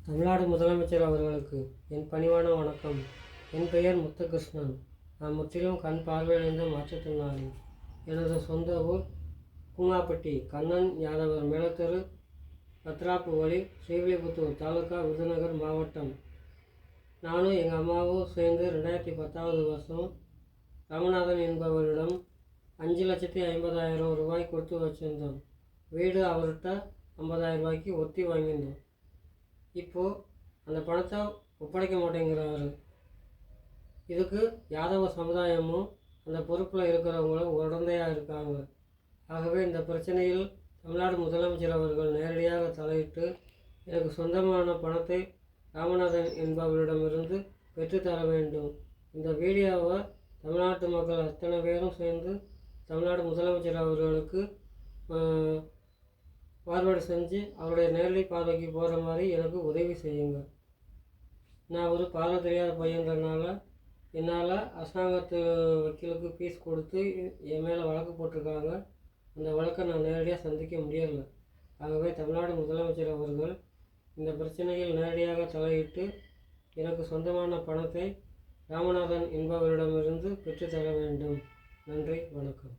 தமிழ்நாடு முதலமைச்சர் அவர்களுக்கு என் பணிவான வணக்கம். என் பெயர் முத்துகிருஷ்ணன். நான் முற்றிலும் கண் பார்வையடைந்த மாற்றுத்திறனாளி. எனது சொந்த ஊர் குமாப்பட்டி, கண்ணன் யாதவர் மேலத்தெரு, பத்ராப்பு வழி, ஸ்ரீவில்லிபுத்தூர் தாலுகா, விருதுநகர் மாவட்டம். நானும் எங்கள் அம்மாவும் சேர்ந்து 2010வது வருஷம் ராமநாதன் என்பவரிடம் 5,50,000 ரூபாய் கொடுத்து வச்சுருந்தோம். வீடு அவர்கிட்ட 50,000 ரூபாய்க்கு ஒத்தி வாங்கியிருந்தோம். இப்போது அந்த பணத்தை ஒப்படைக்க மாட்டேங்கிறாரு. இதுக்கு யாதவ சமுதாயமும் அந்த பொறுப்பில் இருக்கிறவங்களும் உடந்தையாக இருக்காங்க. ஆகவே இந்த பிரச்சனையில் தமிழ்நாடு முதலமைச்சர் அவர்கள் நேரடியாக தலையிட்டு எனக்கு சொந்தமான பணத்தை ராமநாதன் என்பவரிடமிருந்து பெற்றுத்தர வேண்டும். இந்த வீடியோவை தமிழ்நாட்டு மக்கள் அத்தனை பேரும் சேர்ந்து தமிழ்நாடு முதலமைச்சர் அவர்களுக்கு ஃபார்வேர்டு செஞ்சு அவருடைய நேரடி பார்வைக்கு போகிற மாதிரி எனக்கு உதவி செய்யுங்க. நான் ஒரு பார்வை தெரியாத பையன்றனால என்னால் அரசாங்கத்து வக்கீலுக்கு ஃபீஸ் கொடுத்து என் மேலே வழக்கு போட்டிருக்காங்க. அந்த வழக்கை நான் நேரடியாக சந்திக்க முடியலை. ஆகவே தமிழ்நாடு முதலமைச்சர் அவர்கள் இந்த பிரச்சனையில் நேரடியாக தலையிட்டு எனக்கு சொந்தமான பணத்தை ராமநாதன் என்பவரிடமிருந்து பெற்றுத்தர வேண்டும். நன்றி, வணக்கம்.